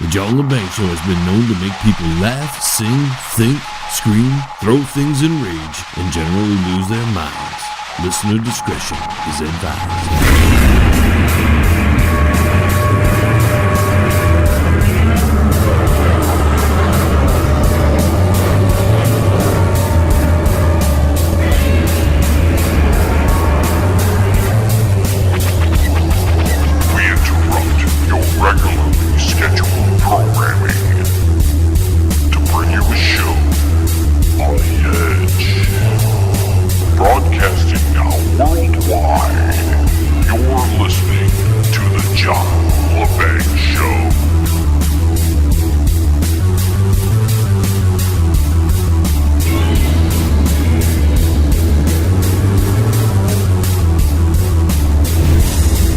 The John Lebang Show has been known to make people laugh, sing, think, scream, throw things in rage, and generally lose their minds. Listener discretion is advised.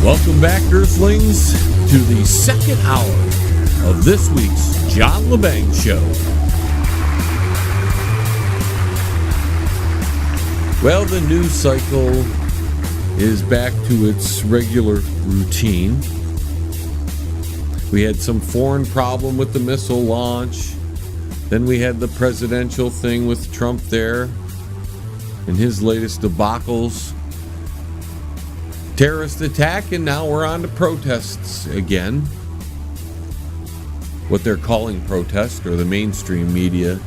Welcome back, Earthlings, to the second hour of this week's John Lebang Show. Well, the news cycle is back to its regular routine. We had some foreign problem with the missile launch. Then we had the presidential thing with Trump there and his latest debacles. Terrorist attack, and now we're on to protests again. What they're calling protest, or the mainstream media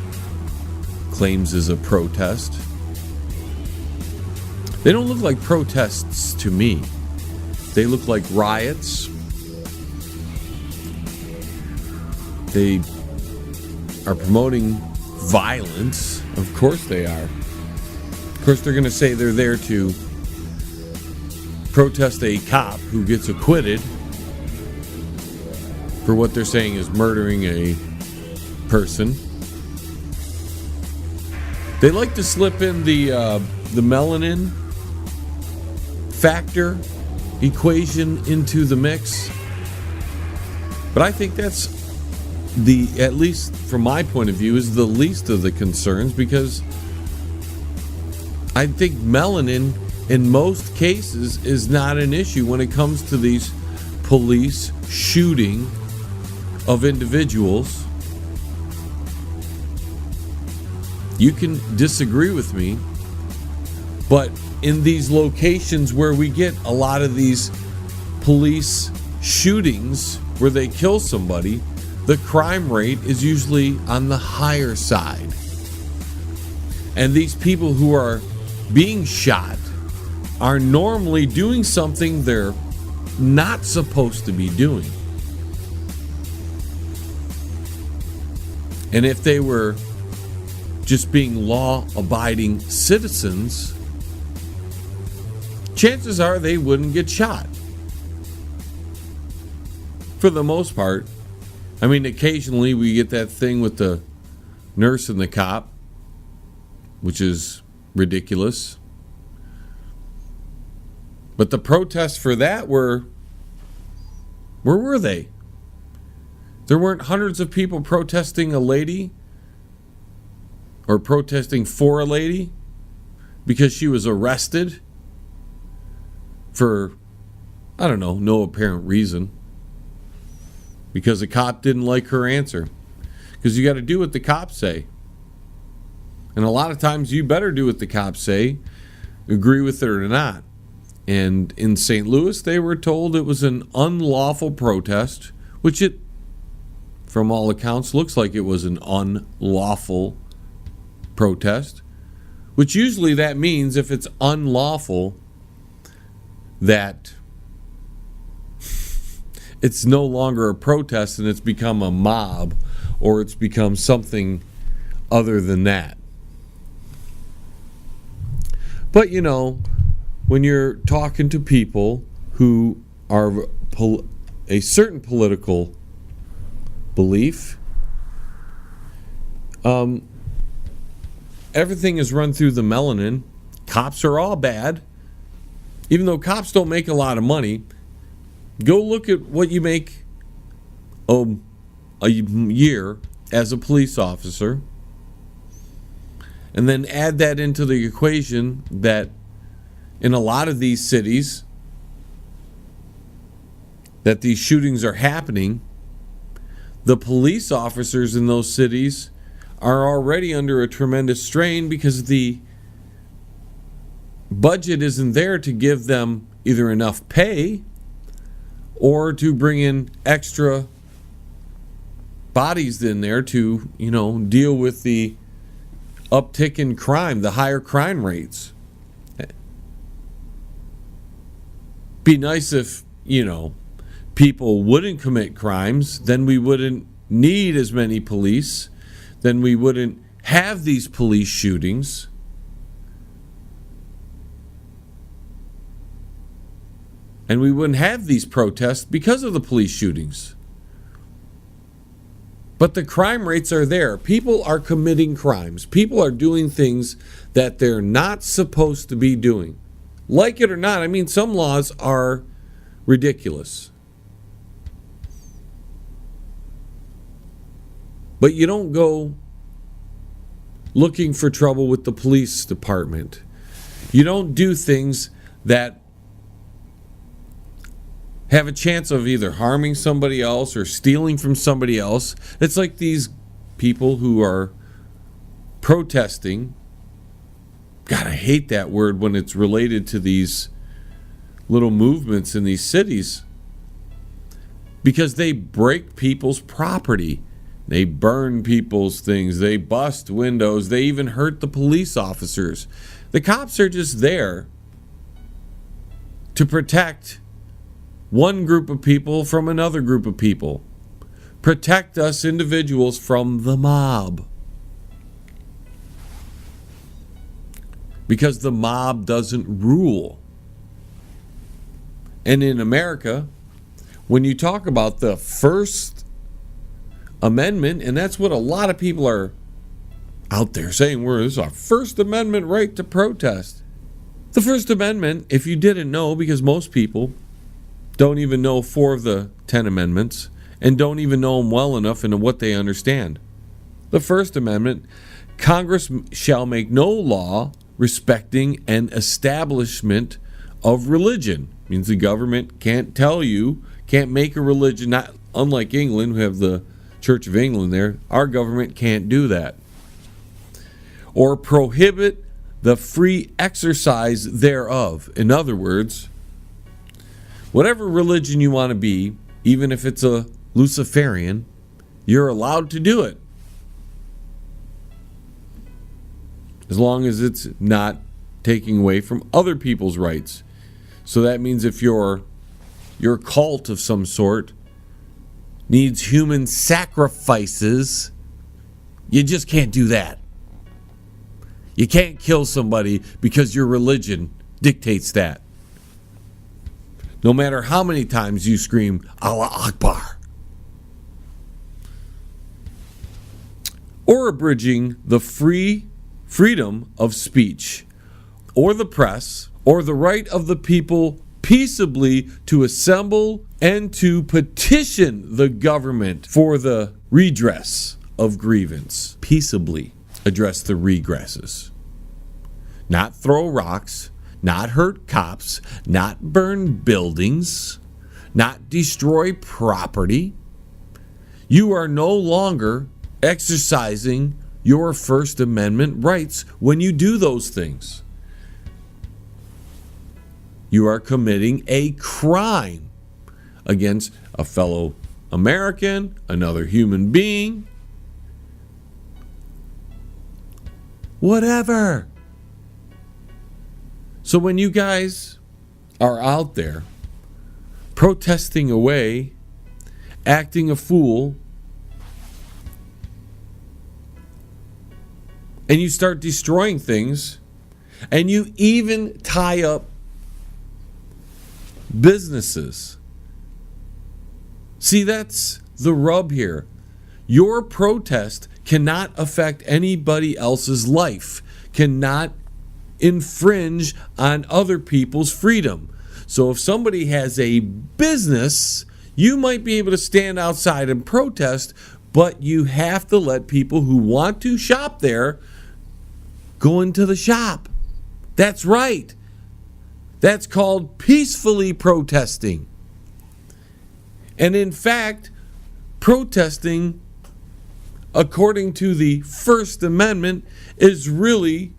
claims is a protest. They don't look like protests to me. They look like riots. They are promoting violence. Of course they are. Of course they're going to say they're there to protest a cop who gets acquitted for what they're saying is murdering a person. They like to slip in the melanin factor equation into the mix, but I think that's at least from my point of view, is the least of the concerns, because I think melanin in most cases is not an issue when it comes to these police shooting of individuals. You can disagree with me, but in these locations where we get a lot of these police shootings where they kill somebody, the crime rate is usually on the higher side. And these people who are being shot are normally doing something they're not supposed to be doing. And if they were just being law-abiding citizens, chances are they wouldn't get shot. For the most part. I mean, occasionally we get that thing with the nurse and the cop, which is ridiculous. But the protests for that where were they? There weren't hundreds of people protesting a lady or protesting for a lady because she was arrested for, I don't know, no apparent reason. Because the cop didn't like her answer. Because you got to do what the cops say. And a lot of times you better do what the cops say, agree with it or not. And in St. Louis, they were told it was an unlawful protest, which it, from all accounts, looks like it was an unlawful protest. Which usually that means if it's unlawful, that it's no longer a protest and it's become a mob, or it's become something other than that. But you know, when you're talking to people who are a certain political belief, everything is run through the melanin. Cops are all bad. Even though cops don't make a lot of money, go look at what you make a year as a police officer, and then add that into the equation that in a lot of these cities that these shootings are happening. The police officers in those cities are already under a tremendous strain because the budget isn't there to give them either enough pay or to bring in extra bodies in there to, deal with the uptick in crime, the higher crime rates. Be nice if, people wouldn't commit crimes, then we wouldn't need as many police, then we wouldn't have these police shootings. And we wouldn't have these protests because of the police shootings. But the crime rates are there. People are committing crimes. People are doing things that they're not supposed to be doing. Like it or not, some laws are ridiculous. But you don't go looking for trouble with the police department. You don't do things that have a chance of either harming somebody else or stealing from somebody else. It's like these people who are protesting. God, I hate that word when it's related to these little movements in these cities, because they break people's property. They burn people's things. They bust windows. They even hurt the police officers. The cops are just there to protect one group of people from another group of people. Protect us individuals from the mob. Because the mob doesn't rule. And in America, when you talk about the First Amendment, and that's what a lot of people are out there saying, this is our First Amendment right to protest. The First Amendment, if you didn't know, because most people don't even know 4 of the 10 amendments and don't even know them well enough into what they understand. The First Amendment, Congress shall make no law respecting an establishment of religion. Means the government can't make a religion, not unlike England, who have the Church of England there. Our government can't do that. Or prohibit the free exercise thereof. In other words, whatever religion you want to be, even if it's a Luciferian, you're allowed to do it. As long as it's not taking away from other people's rights. So that means if your cult of some sort needs human sacrifices, you just can't do that. You can't kill somebody because your religion dictates that. No matter how many times you scream, Allah Akbar. Or abridging the freedom of speech, or the press, or the right of the people peaceably to assemble and to petition the government for the redress of grievance. Peaceably address the regresses. Not throw rocks, not hurt cops, not burn buildings, not destroy property. You are no longer exercising your First Amendment rights when you do those things. You are committing a crime against a fellow American, another human being, whatever. So when you guys are out there protesting away, acting a fool, and you start destroying things, and you even tie up businesses. See, that's the rub here. Your protest cannot affect anybody else's life, cannot infringe on other people's freedom. So if somebody has a business, you might be able to stand outside and protest, but you have to let people who want to shop there go into the shop. That's right. That's called peacefully protesting. And in fact, protesting, according to the First Amendment, is really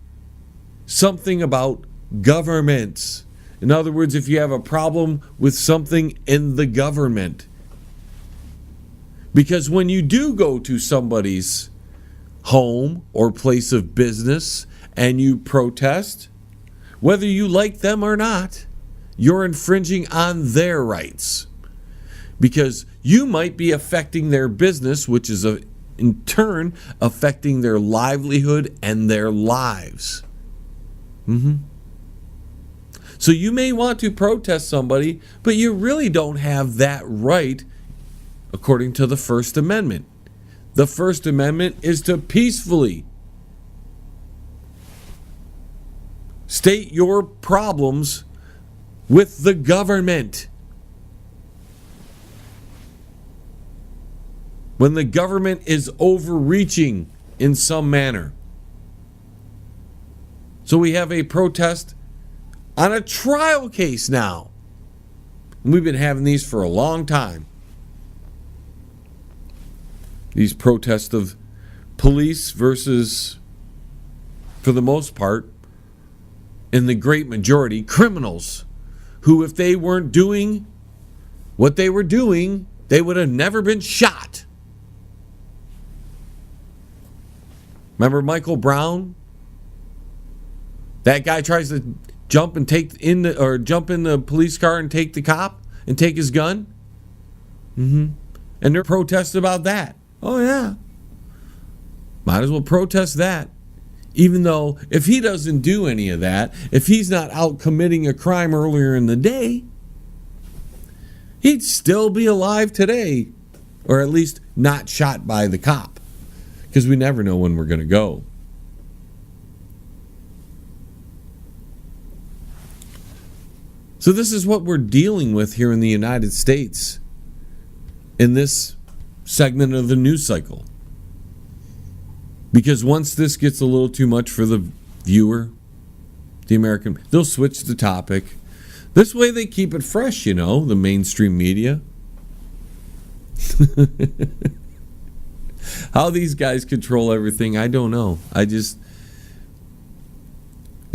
something about governments. In other words, if you have a problem with something in the government. Because when you do go to somebody's home or place of business and you protest, whether you like them or not, you're infringing on their rights. Because you might be affecting their business, which is in turn affecting their livelihood and their lives. So you may want to protest somebody, but you really don't have that right according to the First Amendment. The First Amendment is to peacefully state your problems with the government. When the government is overreaching in some manner. So we have a protest on a trial case now. And we've been having these for a long time. These protests of police versus, for the most part, in the great majority, criminals who, if they weren't doing what they were doing, they would have never been shot. Remember Michael Brown? That guy tries to jump in the police car and take the cop and take his gun. And they're protesting about that. Oh yeah. Might as well protest that. Even though if he doesn't do any of that, if he's not out committing a crime earlier in the day, he'd still be alive today. Or at least not shot by the cop. Because we never know when we're going to go. So this is what we're dealing with here in the United States in this segment of the news cycle. Because once this gets a little too much for the viewer, the American, they'll switch the topic. This way they keep it fresh, the mainstream media. How these guys control everything, I don't know. It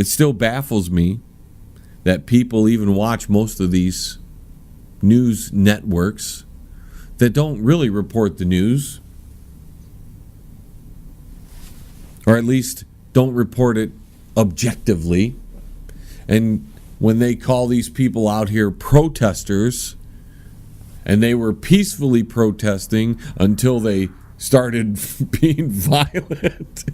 still baffles me that people even watch most of these news networks that don't really report the news, or at least don't report it objectively. And when they call these people out here protesters, and they were peacefully protesting until they started being violent.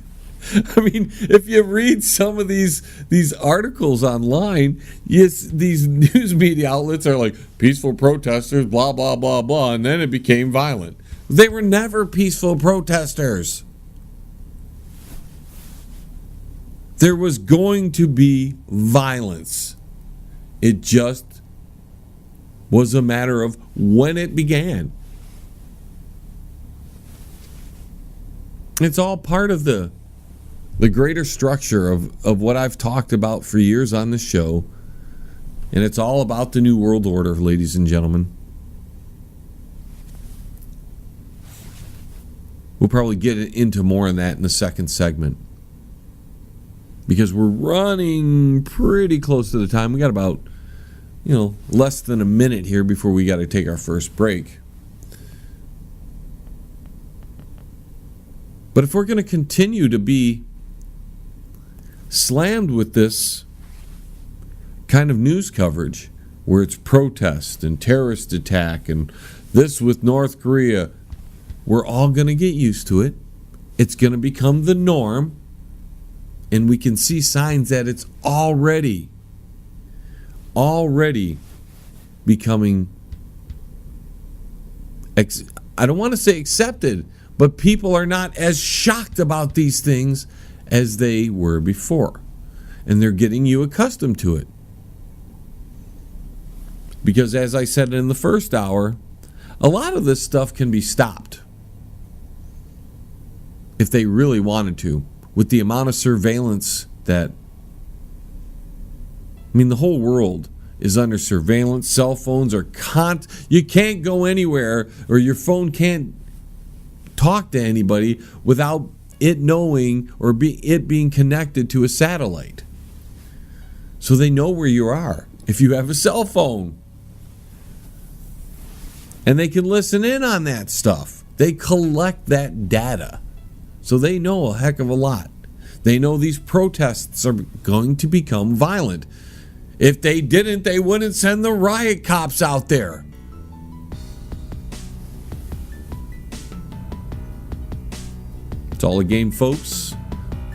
I mean, if you read some of these articles online, yes, these news media outlets are like peaceful protesters, blah, blah, blah, blah, and then it became violent. They were never peaceful protesters. There was going to be violence. It just was a matter of when it began. It's all part of the greater structure of what I've talked about for years on the show. And it's all about the New World Order, ladies and gentlemen. We'll probably get into more on that in the second segment. Because we're running pretty close to the time. We got about, less than a minute here before we got to take our first break. But if we're going to continue to be slammed with this kind of news coverage, where it's protest and terrorist attack and this with North Korea, we're all going to get used to it. It's going to become the norm. And we can see signs that it's already becoming, I don't want to say accepted, but people are not as shocked about these things as they were before. And they're getting you accustomed to it. Because as I said in the first hour, a lot of this stuff can be stopped. If they really wanted to. With the amount of surveillance that... the whole world is under surveillance. Cell phones are you can't go anywhere, or your phone can't talk to anybody without it knowing or it being connected to a satellite. So they know where you are if you have a cell phone. And they can listen in on that stuff. They collect that data. So they know a heck of a lot. They know these protests are going to become violent. If they didn't, they wouldn't send the riot cops out there. It's all a game, folks.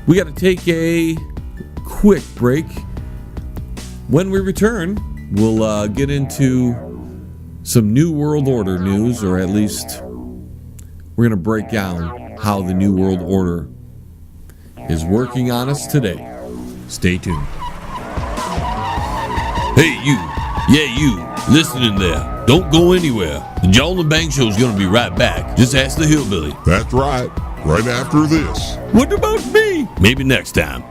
We got to take a quick break. When we return, we'll get into some New World Order news, or at least we're going to break down how the New World Order is working on us today. Stay tuned. Hey, you. Yeah, you. Listening there. Don't go anywhere. The John Lebang Show is going to be right back. Just ask the hillbilly. That's right. Right after this. What about me? Maybe next time.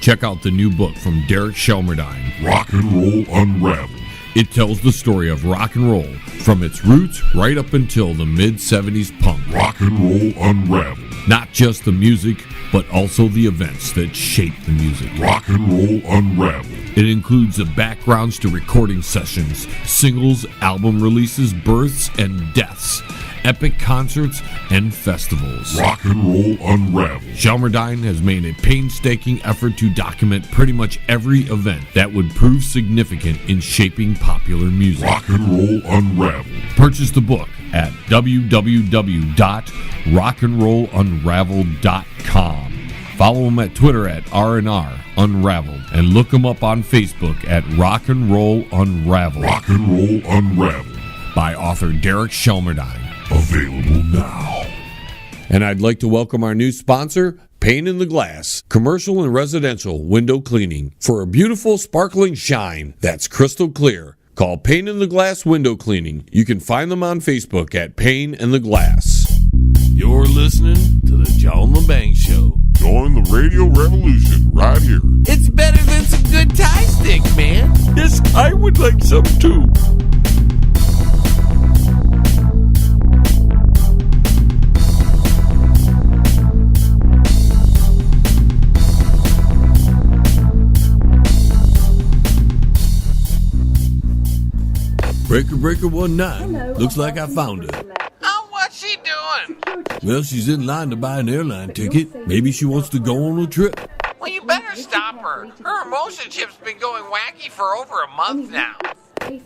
Check out the new book from Derek Shelmerdine, Rock and Roll Unraveled. It tells the story of rock and roll from its roots right up until the mid-70s punk. Rock and Roll Unraveled. Not just the music, but also the events that shaped the music. Rock and Roll Unraveled. It includes the backgrounds to recording sessions, singles, album releases, births and deaths, epic concerts, and festivals. Rock and Roll Unraveled. Shelmerdine has made a painstaking effort to document pretty much every event that would prove significant in shaping popular music. Rock and Roll Unraveled. Purchase the book at www.rockandrollunraveled.com. Follow him at Twitter at R&R Unraveled, and look him up on Facebook at Rock and Roll Unraveled. Rock and Roll Unraveled. By author Derek Shelmerdine. Available now. And I'd like to welcome our new sponsor, Pane in the Glass, commercial and residential window cleaning. For a beautiful, sparkling shine that's crystal clear, call Pane in the Glass Window Cleaning. You can find them on Facebook at Pane in the Glass. You're listening to the John Lebang Show. Join the radio revolution right here. It's better than some good Thai stick, man. Yes, I would like some too. Breaker, breaker, 19. Looks like I found her. Oh, what's she doing? Well, she's in line to buy an airline ticket. Maybe she wants to go on a trip. Well, you better stop her. Her emotion chip's been going wacky for over a month now.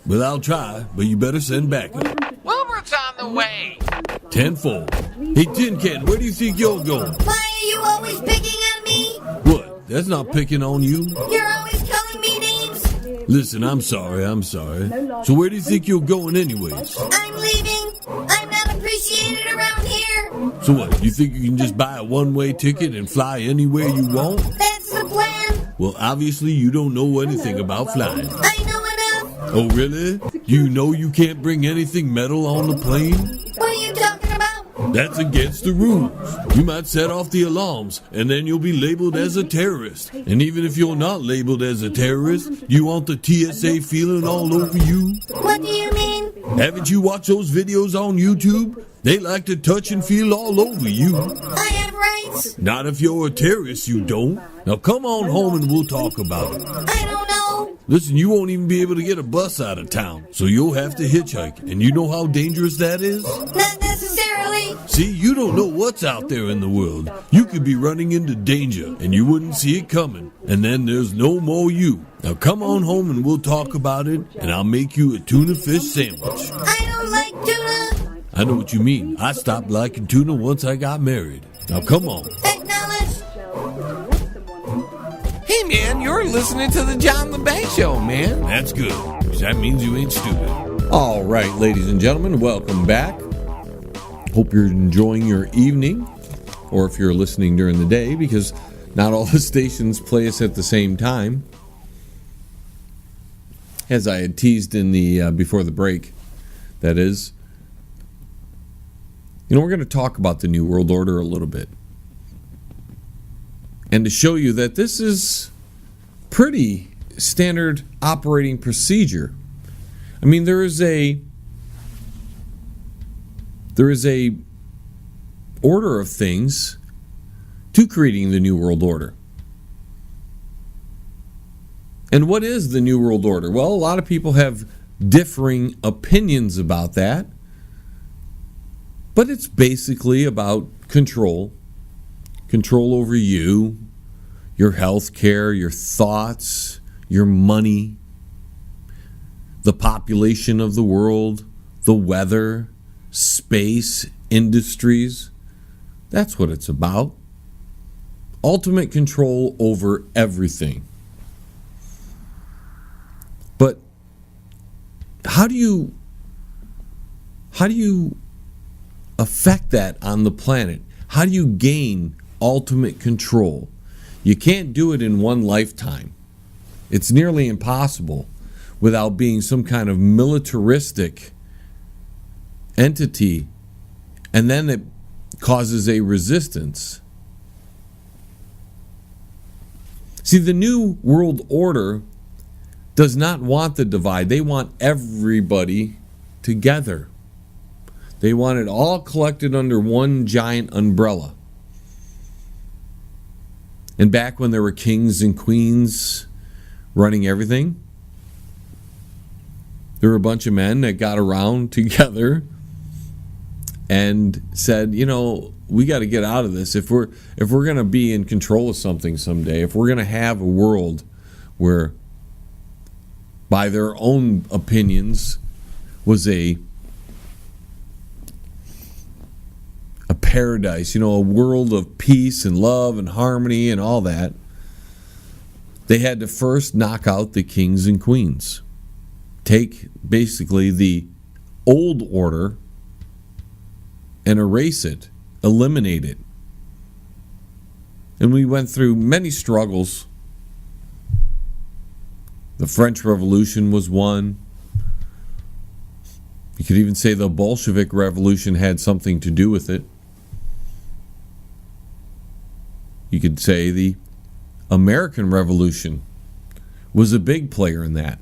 Well, I'll try, but you better send backup. Wilbert's on the way. 10-4. Hey, Tin Can, where do you think you're going? Why are you always picking on me? What? That's not picking on you. You're always calling me names. Listen, I'm sorry. So where do you think you're going anyways? I'm leaving. I'm not appreciated around here. So what, you think you can just buy a one-way ticket and fly anywhere you want? That's the plan. Well, obviously you don't know anything about flying. I know enough. Oh, really? You know you can't bring anything metal on the plane? What are you talking about? That's against the rules. You might set off the alarms, and then you'll be labeled as a terrorist. And even if you're not labeled as a terrorist, you want the TSA feeling all over you? What do you mean? Haven't you watched those videos on YouTube? They like to touch and feel all over you. I have rights. Not if you're a terrorist, you don't. Now come on home and we'll talk about it. I don't know. Listen, you won't even be able to get a bus out of town, so you'll have to hitchhike. And you know how dangerous that is? Not necessarily. See, you don't know what's out there in the world. You could be running into danger, and you wouldn't see it coming. And then there's no more you. Now come on home and we'll talk about it, and I'll make you a tuna fish sandwich. I don't like tuna. I know what you mean. I stopped liking tuna once I got married. Now come on. Acknowledge. Hey, man, you're listening to the John Lebang Show, man. That's good, 'cause that means you ain't stupid. All right, ladies and gentlemen, welcome back. Hope you're enjoying your evening, or if you're listening during the day, because not all the stations play us at the same time. As I had teased in the before the break, that is. You know, we're going to talk about the New World Order a little bit. And to show you that this is pretty standard operating procedure. I mean, there is a order of things to creating the New World Order. And what is the New World Order? Well, a lot of people have differing opinions about that, but it's basically about control over you, your health care, your thoughts, your money, the population of the world, the weather, space, industries. That's what it's about. Ultimate control over everything. But how do you affect that on the planet? How do you gain ultimate control? You can't do it in one lifetime. It's nearly impossible without being some kind of militaristic entity, and then it causes a resistance. See, the New World Order does not want the divide. They want everybody together. They want it all collected under one giant umbrella. And back when there were kings and queens running everything, there were a bunch of men that got around together and said, you know, we got to get out of this. If we're going to be in control of something someday, if we're going to have a world where, by their own opinions, was a paradise, you know, a world of peace and love and harmony and all that, they had to first knock out the kings and queens. Take basically the old order and erase it, eliminate it. And we went through many struggles. The French Revolution was one. You could even say the Bolshevik Revolution had something to do with it. You could say the American Revolution was a big player in that.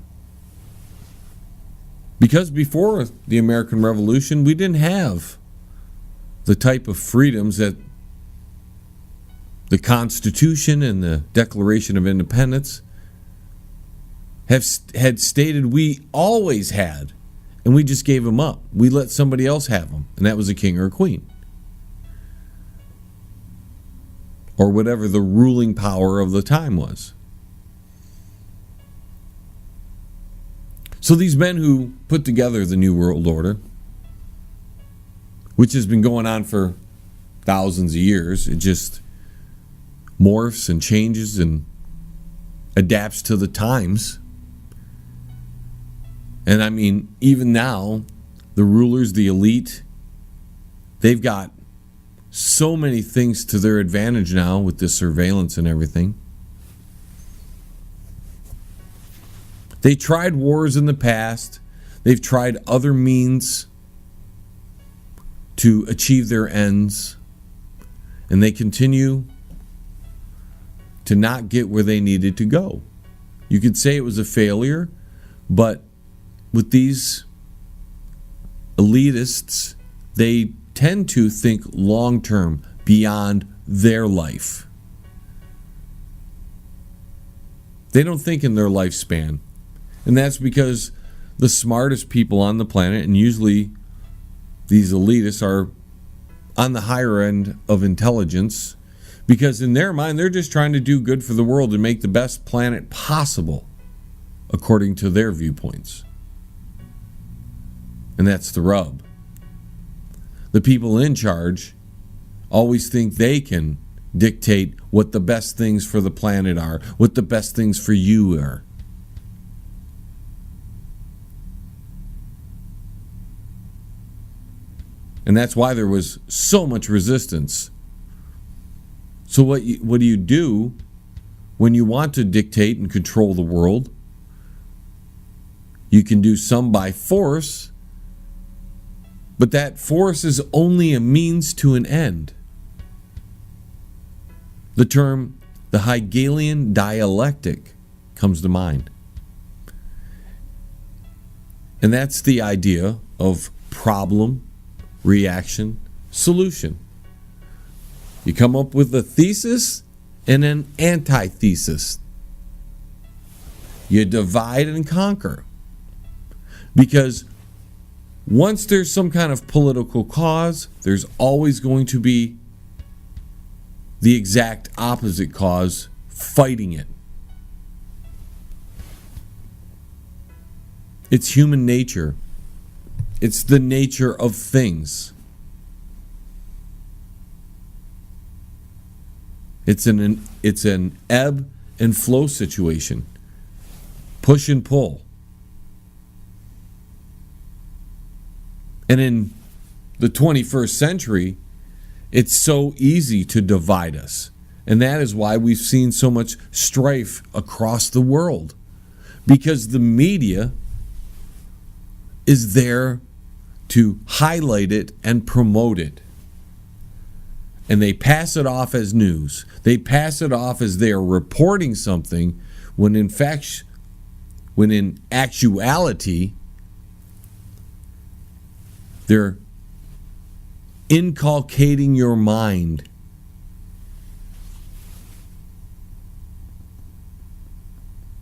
Because before the American Revolution, we didn't have the type of freedoms that the Constitution and the Declaration of Independence had stated we always had, and we just gave them up. We let somebody else have them, and that was a king or a queen, or whatever the ruling power of the time was. So these men who put together the New World Order, which has been going on for thousands of years, it just morphs and changes and adapts to the times. And I mean, even now, the rulers, the elite, they've got so many things to their advantage now with this surveillance and everything. They tried wars in the past. They've tried other means to achieve their ends. And they continue to not get where they needed to go. You could say it was a failure, but with these elitists, they tend to think long-term, beyond their life. They don't think in their lifespan. And that's because the smartest people on the planet, and usually these elitists, are on the higher end of intelligence, because in their mind, they're just trying to do good for the world and make the best planet possible, according to their viewpoints. And that's the rub. The people in charge always think they can dictate what the best things for the planet are, what the best things for you are. And that's why there was so much resistance. So what do you do when you want to dictate and control the world? You can do some by force, but that force is only a means to an end. The term, the Hegelian dialectic, comes to mind. And that's the idea of problem, reaction, solution. You come up with a thesis and an antithesis. You divide and conquer. Because once there's some kind of political cause, there's always going to be the exact opposite cause fighting it. It's human nature. It's the nature of things. It's an ebb and flow situation. Push and pull. And in the 21st century, it's so easy to divide us. And that is why we've seen so much strife across the world. Because the media is there to highlight it and promote it. And they pass it off as news. They pass it off as they are reporting something when in actuality, they're inculcating your mind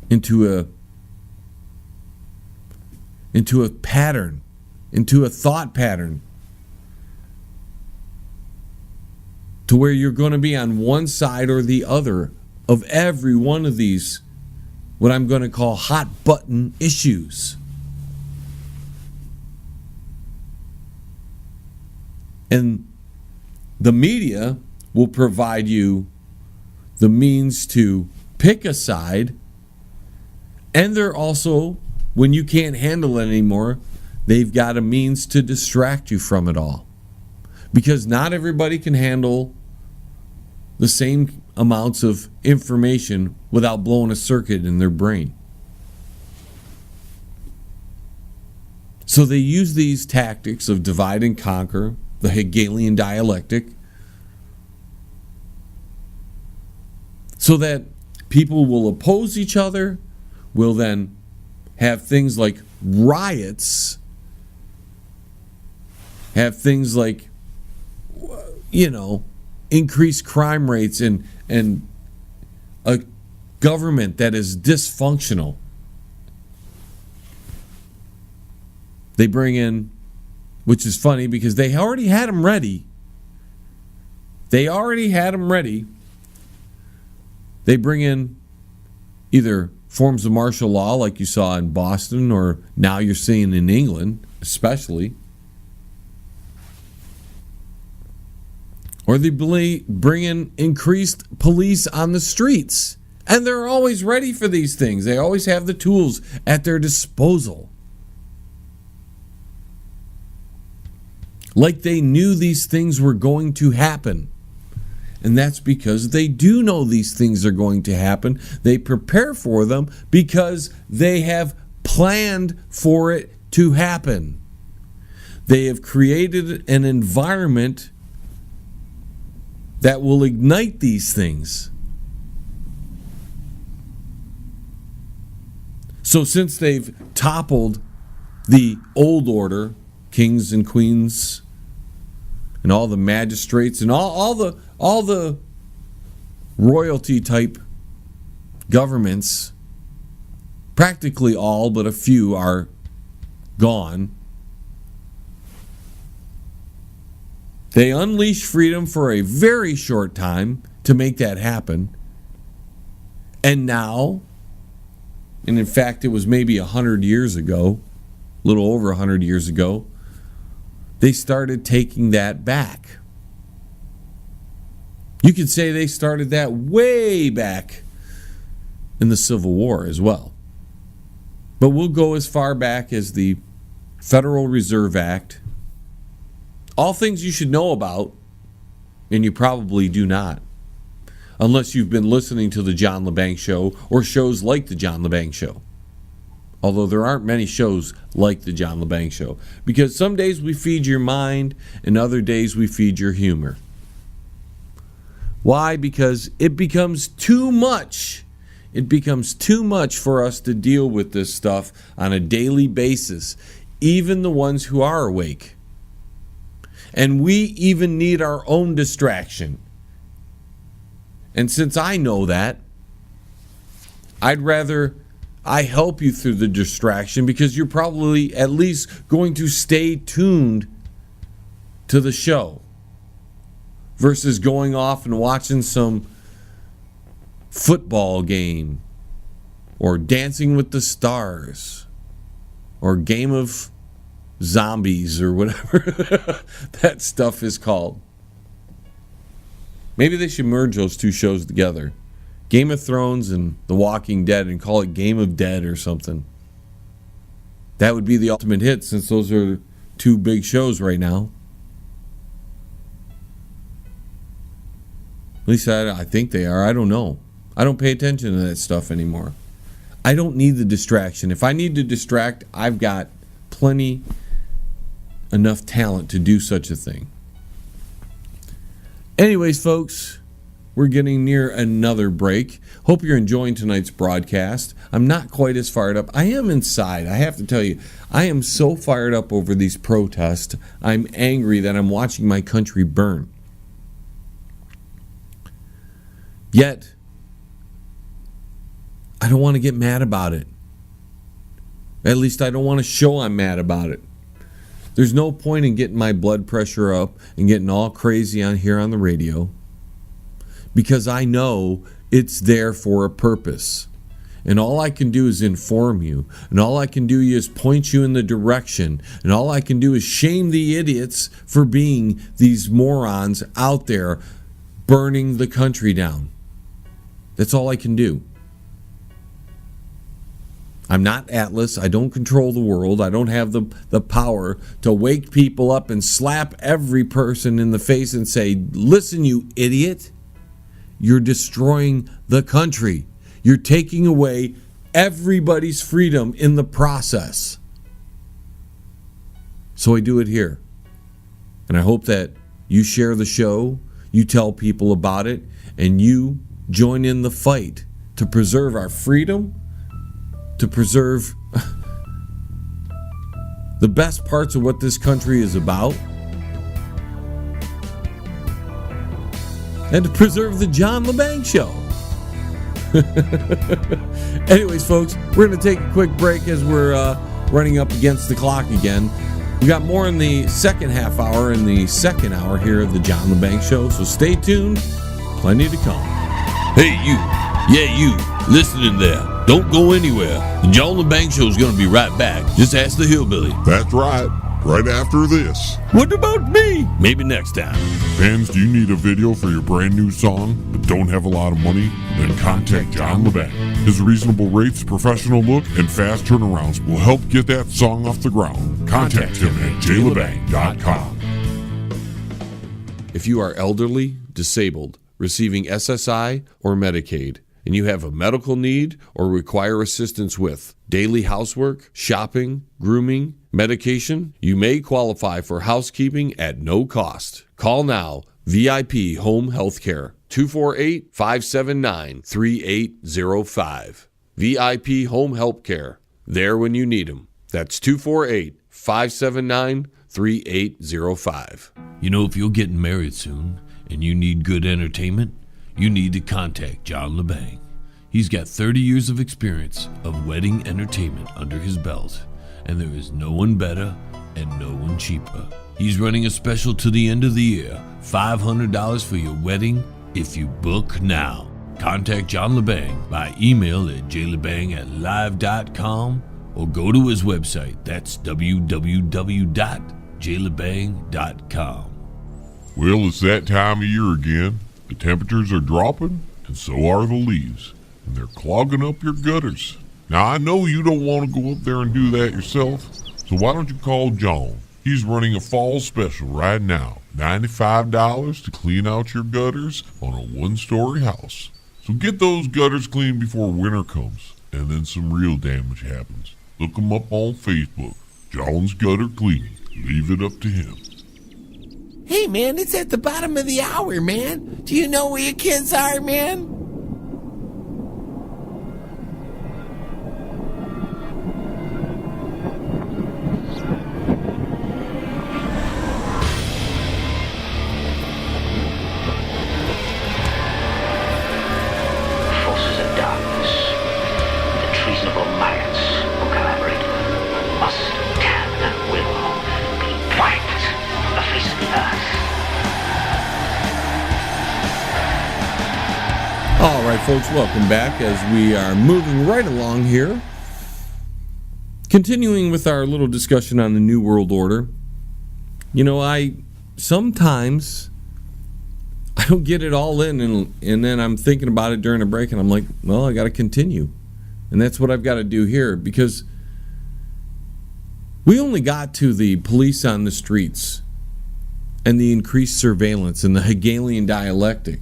into a pattern, into a thought pattern, to where you're going to be on one side or the other of every one of these, what I'm going to call hot button issues. And the media will provide you the means to pick a side, and they're also, when you can't handle it anymore, they've got a means to distract you from it all. Because not everybody can handle the same amounts of information without blowing a circuit in their brain. So they use these tactics of divide and conquer, the Hegelian dialectic, so that people will oppose each other, will then have things like riots, have things like, increased crime rates and a government that is dysfunctional. They bring in, which is funny because they already had them ready. They bring in either forms of martial law like you saw in Boston, or now you're seeing in England especially. Or they bring in increased police on the streets. And they're always ready for these things. They always have the tools at their disposal. Like they knew these things were going to happen. And that's because they do know these things are going to happen. They prepare for them because they have planned for it to happen. They have created an environment that will ignite these things. So since they've toppled the old order, kings and queens, and all the magistrates and all the royalty type governments, practically all but a few are gone. They unleash freedom for a very short time to make that happen. And now, and in fact it was maybe 100 years ago, a little over 100 years ago, they started taking that back. You could say they started that way back in the Civil War as well. But we'll go as far back as the Federal Reserve Act. All things you should know about, and you probably do not, unless you've been listening to the John Lebang Show or shows like the John Lebang Show. Although there aren't many shows like the John Lebang Show, because some days we feed your mind and other days we feed your humor. Why? Because it becomes too much. It becomes too much for us to deal with this stuff on a daily basis, even the ones who are awake. And we even need our own distraction. And since I know that, I'd rather I help you through the distraction because you're probably at least going to stay tuned to the show versus going off and watching some football game or Dancing with the Stars or Game of Zombies or whatever that stuff is called. Maybe they should merge those two shows together. Game of Thrones and The Walking Dead, and call it Game of Dead or something. That would be the ultimate hit since those are two big shows right now. At least I think they are. I don't know. I don't pay attention to that stuff anymore. I don't need the distraction. If I need to distract, I've got enough talent to do such a thing. Anyways, folks, we're getting near another break. Hope you're enjoying tonight's broadcast. I'm not quite as fired up. I am inside. I have to tell you, I am so fired up over these protests. I'm angry that I'm watching my country burn. Yet, I don't want to get mad about it. At least I don't want to show I'm mad about it. There's no point in getting my blood pressure up and getting all crazy on here on the radio, because I know it's there for a purpose. And all I can do is inform you, and all I can do is point you in the direction, and all I can do is shame the idiots for being these morons out there burning the country down. That's all I can do. I'm not Atlas. I don't control the world. I don't have the power to wake people up and slap every person in the face and say, listen, you idiot, you're destroying the country. You're taking away everybody's freedom in the process. So I do it here. And I hope that you share the show, you tell people about it, and you join in the fight to preserve our freedom, to preserve the best parts of what this country is about, and to preserve the John Lebang Show. Anyways, folks, we're going to take a quick break as we're running up against the clock again. We got more in the second half hour, in the second hour here of the John Lebang Show, so stay tuned. Plenty to come. Hey, you. Yeah, you. Listening there. Don't go anywhere. The John Lebang Show is going to be right back. Just ask the hillbilly. That's right. Right after this. What about me? Maybe next time. Fans, do you need a video for your brand new song but don't have a lot of money? Then contact John Lebang. His reasonable rates, professional look, and fast turnarounds will help get that song off the ground. Contact him at jlebang.com. If you are elderly, disabled, receiving SSI or Medicaid, and you have a medical need or require assistance with daily housework, shopping, grooming, medication, you may qualify for housekeeping at no cost. Call now. VIP Home Healthcare, 248-579-3805. VIP Home Healthcare, there when you need them. That's 248-579-3805. You know, if you're getting married soon and you need good entertainment, you need to contact John Lebang. He's got 30 years of experience of wedding entertainment under his belt, and there is no one better and no one cheaper. He's running a special to the end of the year, $500 for your wedding if you book now. Contact John Lebang by email at jlebang@live.com or go to his website. That's www.jlebang.com. Well, it's that time of year again. The temperatures are dropping, and so are the leaves, and they're clogging up your gutters. Now, I know you don't want to go up there and do that yourself, so why don't you call John? He's running a fall special right now, $95 to clean out your gutters on a one-story house. So get those gutters cleaned before winter comes, and then some real damage happens. Look him up on Facebook, John's Gutter Cleaning. Leave it up to him. Hey, man, it's at the bottom of the hour, man. Do you know where your kids are, man? All right, folks, welcome back as we are moving right along here. Continuing with our little discussion on the New World Order. You know, I don't get it all in, and then I'm thinking about it during a break, and I'm like, well, I got to continue. And that's what I've got to do here, because we only got to the police on the streets and the increased surveillance and the Hegelian dialectic.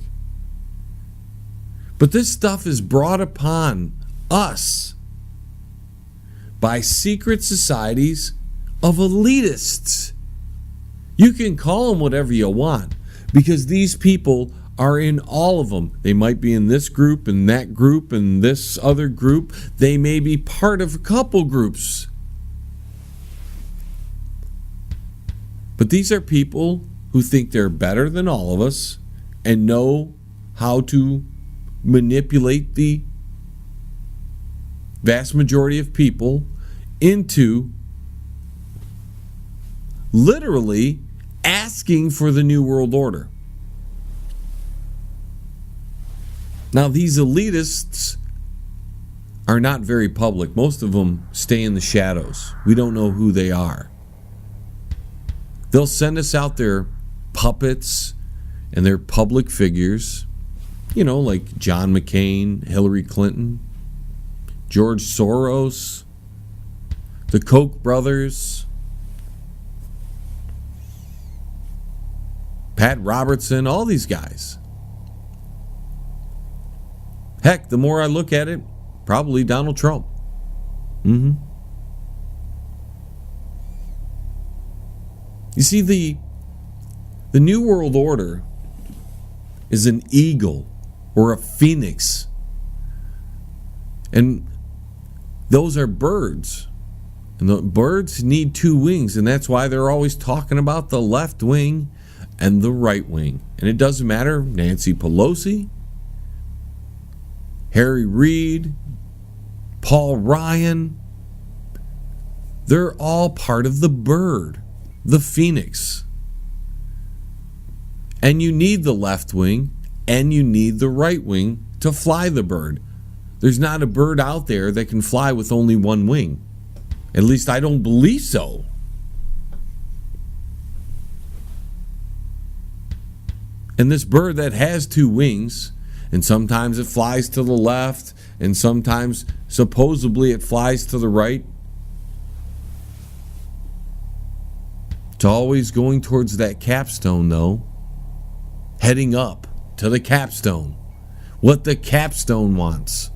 But this stuff is brought upon us by secret societies of elitists. You can call them whatever you want, because these people are in all of them. They might be in this group and that group and this other group. They may be part of a couple groups. But these are people who think they're better than all of us and know how to manipulate the vast majority of people into literally asking for the New World Order. Now, these elitists are not very public. Most of them stay in the shadows. We don't know who they are. They'll send us out their puppets and their public figures, you know, like John McCain, Hillary Clinton, George Soros, the Koch brothers, Pat Robertson, all these guys. Heck, the more I look at it, probably Donald Trump. You see, the New World Order is an eagle or a phoenix. And those are birds. And the birds need two wings, and that's why they're always talking about the left wing and the right wing. And it doesn't matter, Nancy Pelosi, Harry Reid, Paul Ryan, they're all part of the bird, the phoenix. And you need the left wing and you need the right wing to fly the bird. There's not a bird out there that can fly with only one wing. At least I don't believe so. And this bird that has two wings, and sometimes it flies to the left, and sometimes supposedly it flies to the right, it's always going towards that capstone, though. Heading up to the capstone. What the capstone wants.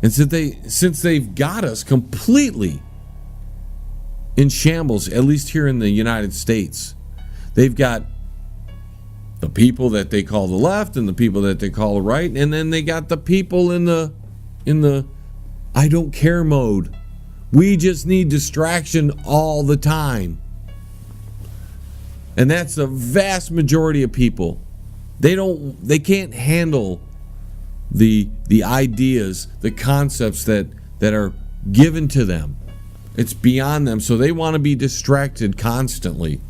And since they've got us completely in shambles, at least here in the United States, they've got the people that they call the left and the people that they call the right, and then they got the people in the I don't care mode. We just need distraction all the time. And that's the vast majority of people. They can't handle the ideas, the concepts that are given to them. It's beyond them, so they want to be distracted constantly.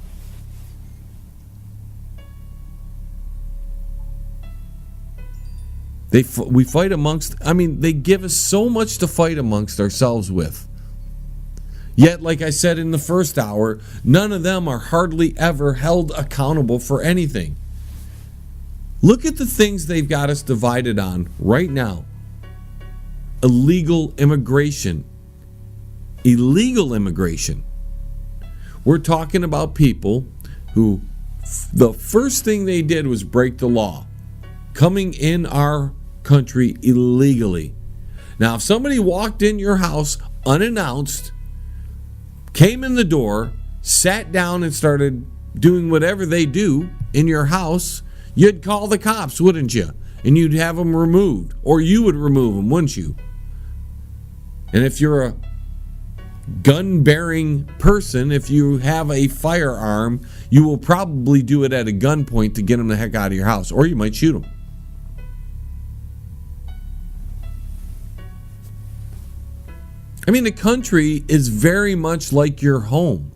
We fight amongst, they give us so much to fight amongst ourselves with. Yet, like I said in the first hour, none of them are hardly ever held accountable for anything. Look at the things they've got us divided on right now. Illegal immigration. Illegal immigration. We're talking about people who the first thing they did was break the law, coming in our country illegally. Now, if somebody walked in your house unannounced, came in the door, sat down and started doing whatever they do in your house, you'd call the cops, wouldn't you? And you'd have them removed, or you would remove them, wouldn't you? And if you're a gun-bearing person, if you have a firearm, you will probably do it at a gunpoint to get them the heck out of your house, or you might shoot them. The country is very much like your home.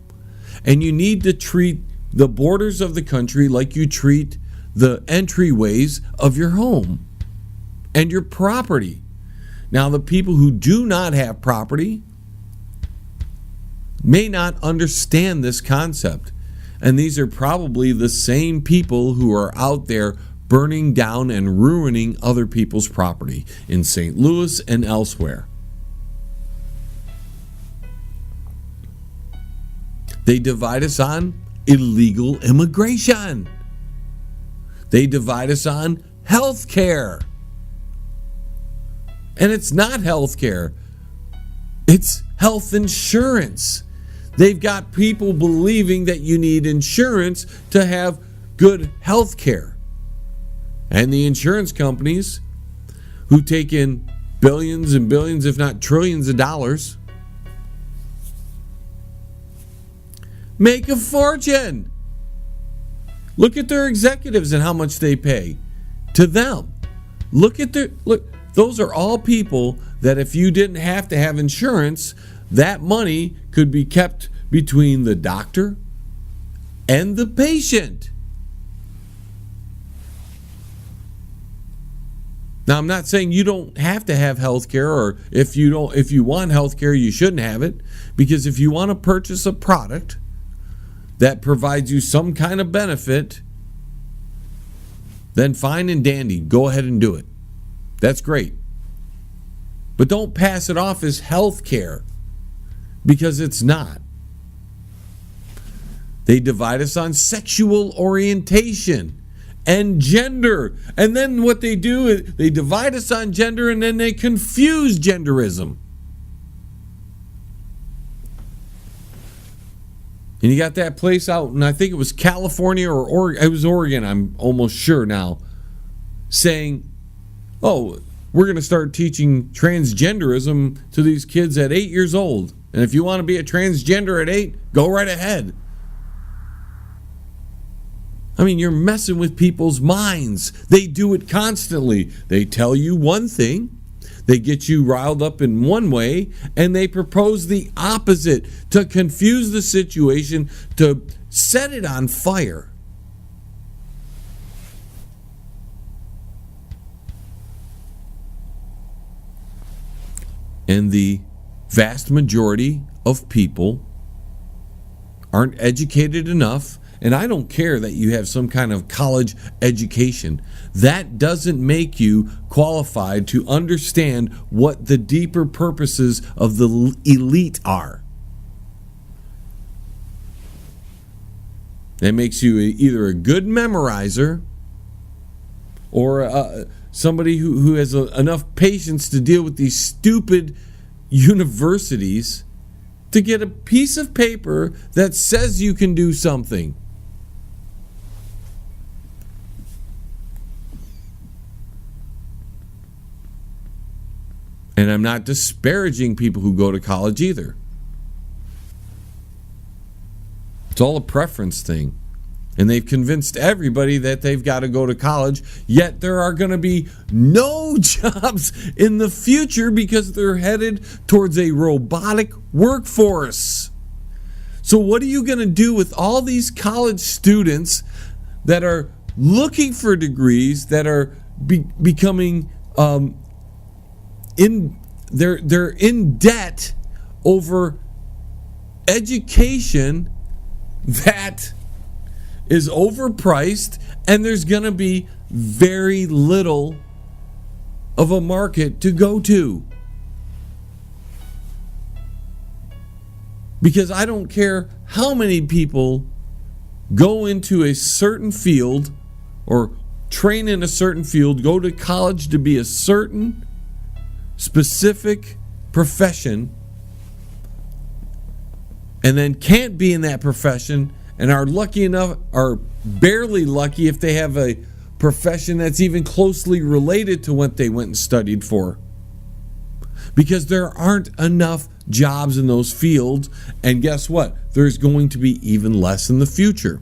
And you need to treat the borders of the country like you treat the entryways of your home and your property. Now, the people who do not have property may not understand this concept. And these are probably the same people who are out there burning down and ruining other people's property in St. Louis and elsewhere. They divide us on illegal immigration. They divide us on health care. And it's not health care. It's health insurance. They've got people believing that you need insurance to have good health care. And the insurance companies, who take in billions and billions, if not trillions of dollars, make a fortune. Look at their executives and how much they pay to them. Look, those are all people that if you didn't have to have insurance, that money could be kept between the doctor and the patient. Now, I'm not saying you don't have to have health care, or if you want health care, you shouldn't have it, because if you want to purchase a product that provides you some kind of benefit, then fine and dandy, go ahead and do it. That's great. But don't pass it off as health care, because it's not. They divide us on sexual orientation and gender. And then what they do is they divide us on gender, and then they confuse genderism. And you got that place out, and I think it was California or Oregon. It was Oregon, I'm almost sure now, saying, oh, we're going to start teaching transgenderism to these kids at 8 years old. And if you want to be a transgender at 8, go right ahead. I mean, you're messing with people's minds. They do it constantly. They tell you one thing, they get you riled up in one way, and they propose the opposite to confuse the situation, to set it on fire. And the vast majority of people aren't educated enough. And I don't care that you have some kind of college education. That doesn't make you qualified to understand what the deeper purposes of the elite are. That makes you either a good memorizer or somebody who has enough patience to deal with these stupid universities to get a piece of paper that says you can do something. And I'm not disparaging people who go to college either. It's all a preference thing. And they've convinced everybody that they've got to go to college, yet there are going to be no jobs in the future because they're headed towards a robotic workforce. So what are you going to do with all these college students that are looking for degrees, that are becoming they're in debt over education that is overpriced, and there's going to be very little of a market to go to? Because I don't care how many people go into a certain field or train in a certain field, go to college to be a certain specific profession, and then can't be in that profession, and are lucky enough, are barely lucky if they have a profession that's even closely related to what they went and studied for. Because there aren't enough jobs in those fields, and guess what? There's going to be even less in the future.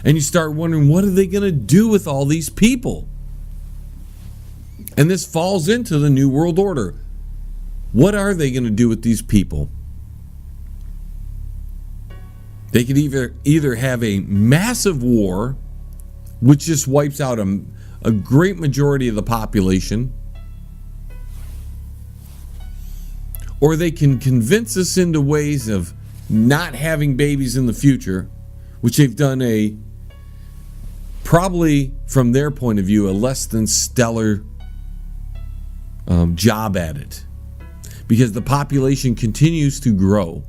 And you start wondering, what are they going to do with all these people? And this falls into the New World Order. What are they going to do with these people? They could either have a massive war, which just wipes out a great majority of the population, or they can convince us into ways of not having babies in the future, which they've done probably from their point of view, a less than stellar job at it. Because the population continues to grow.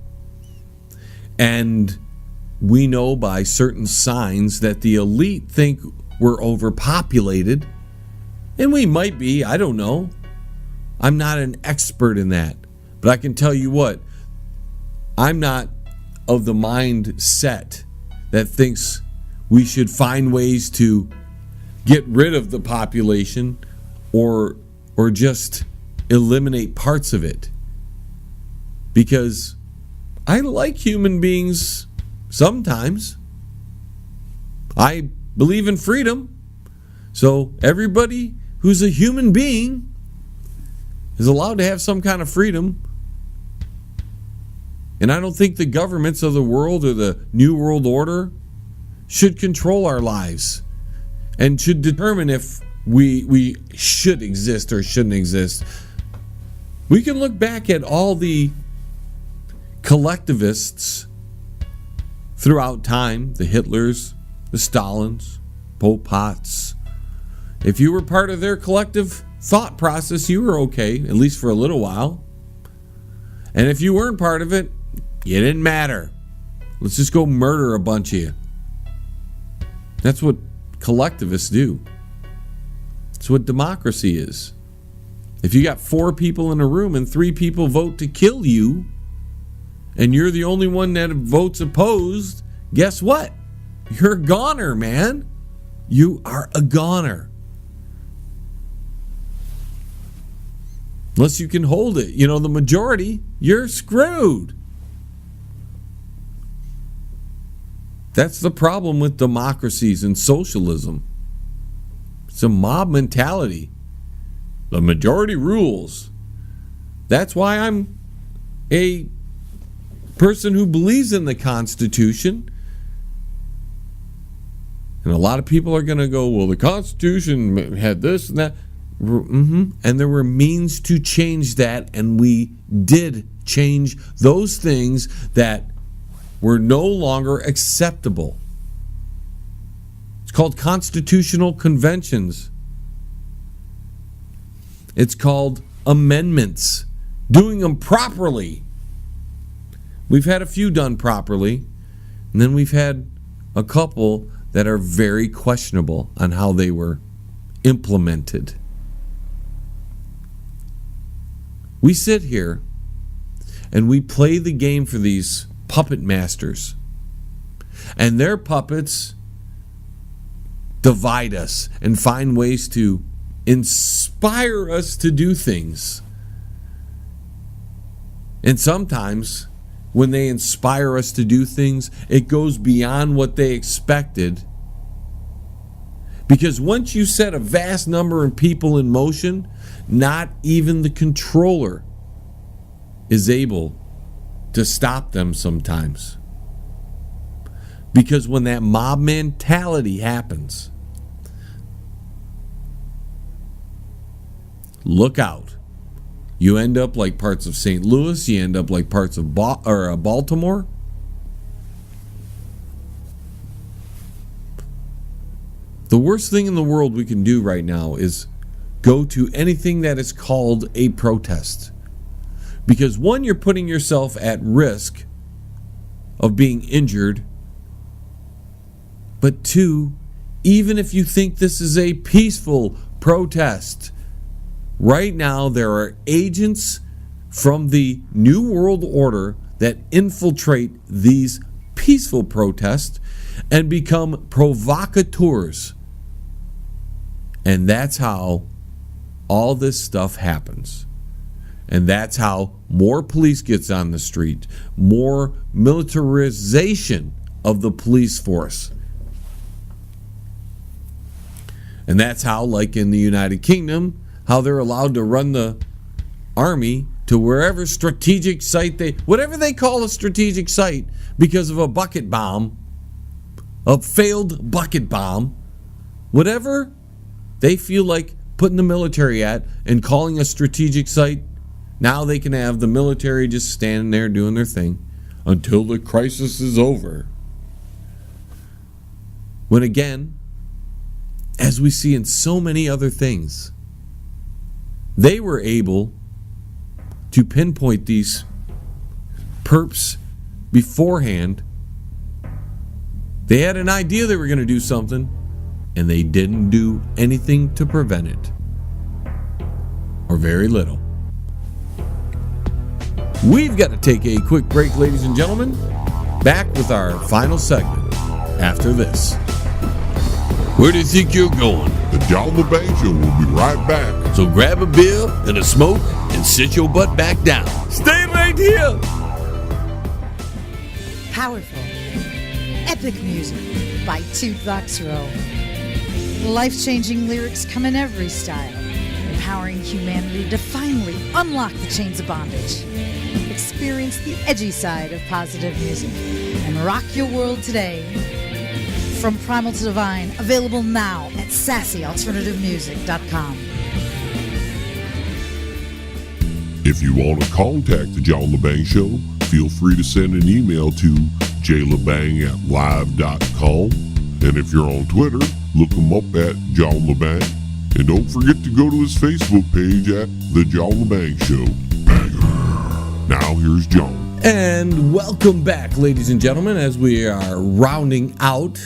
And we know by certain signs that the elite think we're overpopulated. And we might be, I don't know. I'm not an expert in that. But I can tell you what, I'm not of the mindset that thinks we should find ways to get rid of the population or just eliminate parts of it. Because I like human beings sometimes. I believe in freedom. So everybody who's a human being is allowed to have some kind of freedom. And I don't think the governments of the world or the New World Order should control our lives and should determine if we should exist or shouldn't exist. We can look back at all the collectivists throughout time, the Hitlers, the Stalins, Pol Pots. If you were part of their collective thought process, you were okay, at least for a little while. And if you weren't part of it, you didn't matter. Let's just go murder a bunch of you. That's what collectivists do. It's what democracy is. If you got 4 people in a room and 3 people vote to kill you, and you're the only one that votes opposed, guess what? You're a goner, man. You are a goner. Unless you can hold it. You know, the majority, you're screwed. That's the problem with democracies and socialism. It's a mob mentality. The majority rules. That's why I'm a person who believes in the Constitution. And a lot of people are going to go, well, the Constitution had this and that. And there were means to change that, and we did change those things that were no longer acceptable. It's called constitutional conventions. It's called amendments. Doing them properly. We've had a few done properly, and then we've had a couple that are very questionable on how they were implemented. We sit here and we play the game for these puppet masters, and their puppets divide us and find ways to inspire us to do things. And sometimes when they inspire us to do things, it goes beyond what they expected. Because once you set a vast number of people in motion, not even the controller is able to stop them sometimes. Because when that mob mentality happens, look out. You end up like parts of St. Louis, you end up like parts of Baltimore. The worst thing in the world we can do right now is go to anything that is called a protest. Because one, you're putting yourself at risk of being injured. But two, even if you think this is a peaceful protest, right now there are agents from the New World Order that infiltrate these peaceful protests and become provocateurs. And that's how all this stuff happens. And that's how more police gets on the street, more militarization of the police force. And that's how, like in the United Kingdom, how they're allowed to run the army to wherever strategic site whatever they call a strategic site because of a bucket bomb, a failed bucket bomb, whatever they feel like putting the military at and calling a strategic site, now they can have the military just standing there doing their thing until the crisis is over. When again, as we see in so many other things, they were able to pinpoint these perps beforehand. They had an idea they were going to do something, and they didn't do anything to prevent it. Or very little. We've got to take a quick break, ladies and gentlemen. Back with our final segment after this. Where do you think you're going? The John Lebang Show will be right back. So grab a beer and a smoke and sit your butt back down. Stay right here. Powerful, epic music by Toothbox Row. Life-changing lyrics come in every style, empowering humanity to finally unlock the chains of bondage. Experience the edgy side of positive music and rock your world today. From Primal to Divine, available now at sassyalternativemusic.com. If you want to contact the John Lebang Show, feel free to send an email to jlebang@live.com. And if you're on Twitter, look him up at John Lebang. And don't forget to go to his Facebook page at The John Lebang Show. Banger. Now here's John. And welcome back, ladies and gentlemen, as we are rounding out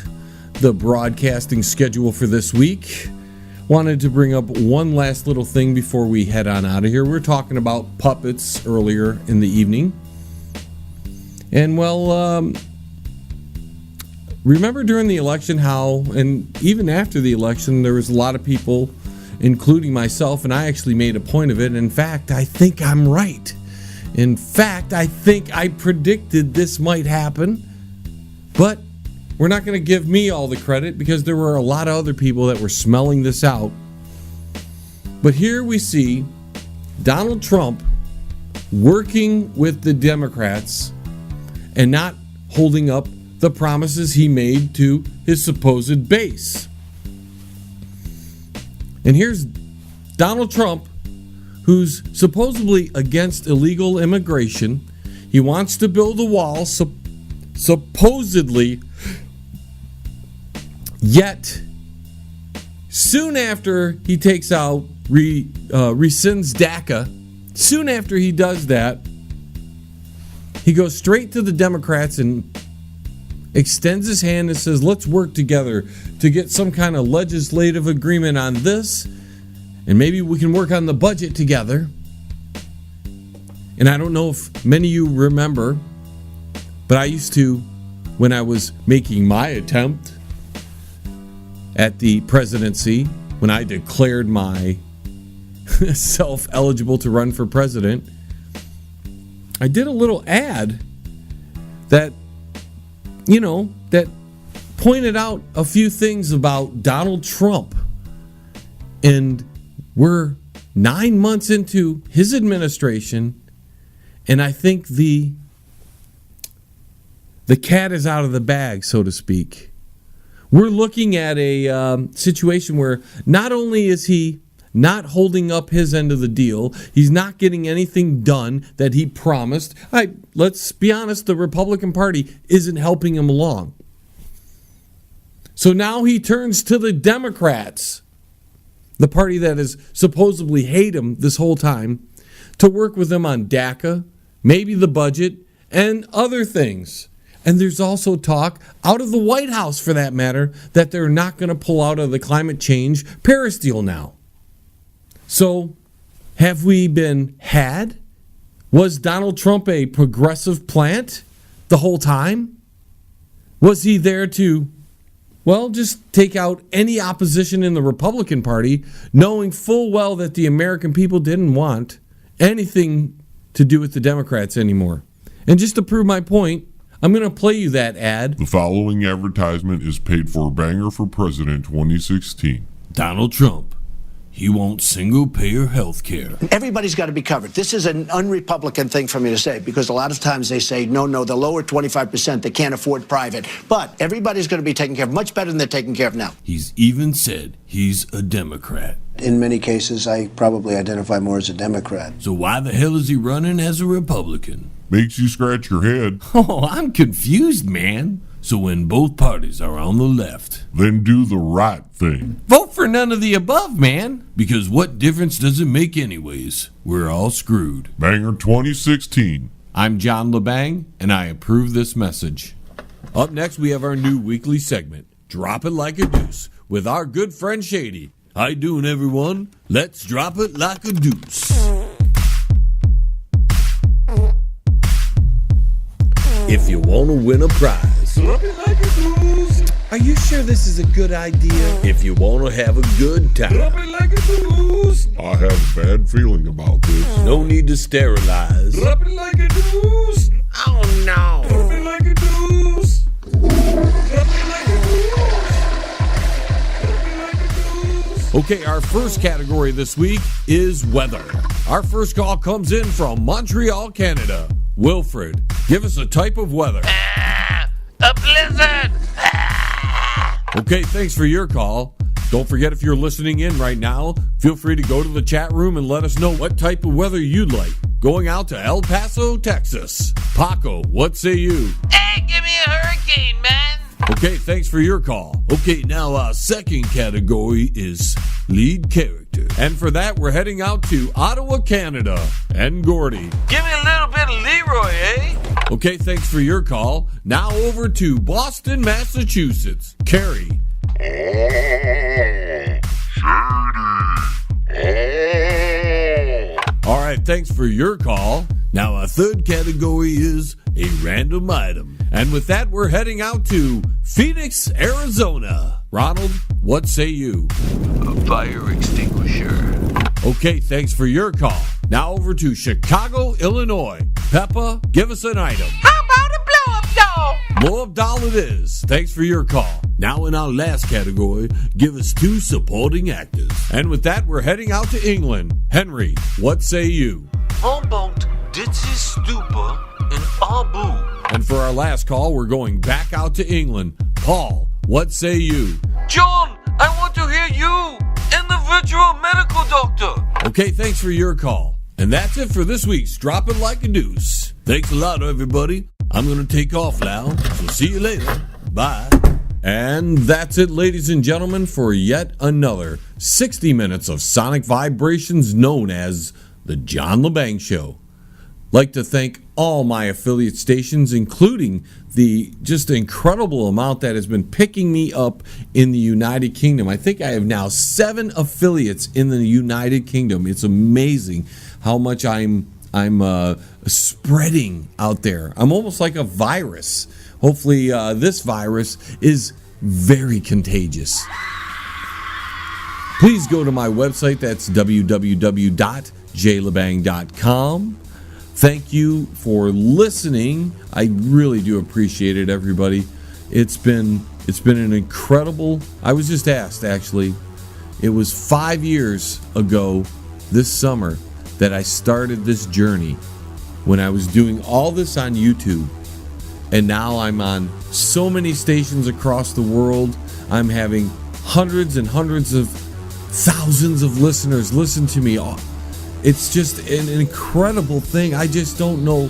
the broadcasting schedule for this week. Wanted to bring up one last little thing before we head on out of here. We were talking about puppets earlier in the evening. And well, remember during the election how, and even after the election, there was a lot of people, including myself, and I actually made a point of it. In fact, I think I'm right. In fact, I think I predicted this might happen. But we're not going to give me all the credit because there were a lot of other people that were smelling this out. But here we see Donald Trump working with the Democrats and not holding up the promises he made to his supposed base. And here's Donald Trump, who's supposedly against illegal immigration. He wants to build a wall, supposedly. Yet, soon after he takes out, rescinds DACA, soon after he does that, he goes straight to the Democrats and extends his hand and says, let's work together to get some kind of legislative agreement on this, and maybe we can work on the budget together. And I don't know if many of you remember, but I used to, when I was making my attempt at the presidency, when I declared myself eligible to run for president, I did a little ad that, that pointed out a few things about Donald Trump. And we're 9 months into his administration, and I think the cat is out of the bag, so to speak. We're looking at a situation where not only is he not holding up his end of the deal, he's not getting anything done that he promised. Let's be honest, the Republican Party isn't helping him along. So now he turns to the Democrats, the party that has supposedly hated him this whole time, to work with him on DACA, maybe the budget, and other things. And there's also talk out of the White House, for that matter, that they're not going to pull out of the climate change Paris deal now. So, have we been had? Was Donald Trump a progressive plant the whole time? Was he there to, just take out any opposition in the Republican Party, knowing full well that the American people didn't want anything to do with the Democrats anymore? And just to prove my point, I'm going to play you that ad. The following advertisement is paid for Banger for President 2016. Donald Trump. He wants single-payer health care. Everybody's got to be covered. This is an un-Republican thing for me to say, because a lot of times they say, no, the lower 25%, they can't afford private. But everybody's going to be taken care of much better than they're taken care of now. He's even said he's a Democrat. In many cases, I probably identify more as a Democrat. So why the hell is he running as a Republican? Makes you scratch your head. Oh, I'm confused, man. So when both parties are on the left, Then do the right thing. vote for none of the above, man. Because what difference does it make anyways? We're all screwed. Banger 2016. I'm John Lebang, and I approve this message. Up next, we have our new weekly segment, Drop It Like a Deuce, with our good friend Shady. How you doing, everyone? Let's drop it like a deuce. If you want to win a prize, Drop it like a deuce. are you sure this is a good idea? If you want to have a good Drop time, it like a deuce. I have a bad feeling about this. no need to sterilize. Drop it like a deuce. Oh no. Drop it like a deuce. Drop it like a deuce. Drop it like a deuce. Okay, our first category this week is weather. Our first call comes in from Montreal, Canada. Wilfred, give us a type of weather. A blizzard. Okay, thanks for your call. Don't forget, if you're listening in right now, feel free to go to the chat room and let us know what type of weather you'd like. Going out to El Paso, Texas. Paco, what say you? Hey, give me a hurricane, man. Okay, thanks for your call. Okay, now our second category is lead character. And for that, we're heading out to Ottawa, Canada. And Gordy. Give me a little bit of Leroy, eh? Okay, thanks for your call. Now over to Boston, Massachusetts. Carrie. All right, thanks for your call. Now our third category is a random item. And with that, we're heading out to Phoenix, Arizona. Ronald, what say you? A fire extinguisher. Okay, thanks for your call. Now over to Chicago, Illinois. Peppa, give us an item. How about a blow-up doll? Blow-up doll it is. Thanks for your call. Now in our last category, give us two supporting actors. And with that, we're heading out to England. Henry, what say you? Humboldt Ditzy Stupa in Abu. And for our last call, we're going back out to England. Paul, what say you? John, I want to hear you, individual medical doctor. Okay, thanks for your call. And that's it for this week's Drop It Like a Deuce. Thanks a lot, everybody. I'm going to take off now, so see you later. Bye. And that's it, ladies and gentlemen, for yet another 60 minutes of sonic vibrations known as The John Lebang Show. Like to thank all my affiliate stations, including the just incredible amount that has been picking me up in the United Kingdom. I think I have now 7 affiliates in the United Kingdom. It's amazing how much I'm spreading out there. I'm almost like a virus. Hopefully this virus is very contagious. Please go to my website. That's www.jlebang.com. Thank you for listening. I really do appreciate it, everybody. It's been an incredible. I was just asked, actually. It was 5 years ago this summer that I started this journey, when I was doing all this on YouTube. And now I'm on so many stations across the world. I'm having hundreds and hundreds of thousands of listeners listen to me. It's just an incredible thing. I just don't know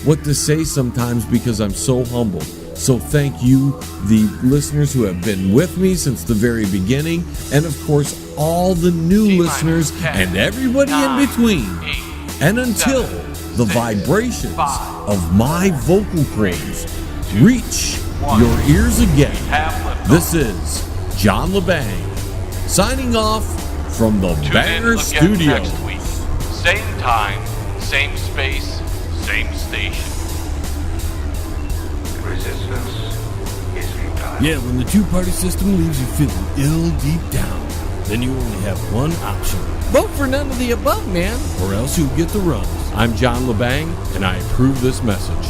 what to say sometimes because I'm so humble. So thank you, the listeners who have been with me since the very beginning, and of course all the new listeners and everybody in between. And until the vibrations of my vocal cords reach your ears again, this is John Lebang signing off from the Banger Studio. Next week. Same time, same space, same station. Resistance is futile. Yeah, when the two-party system leaves you feeling ill deep down, then you only have one option. Vote for none of the above, man, Or else you'll get the runs. I'm John Lebang, and I approve this message.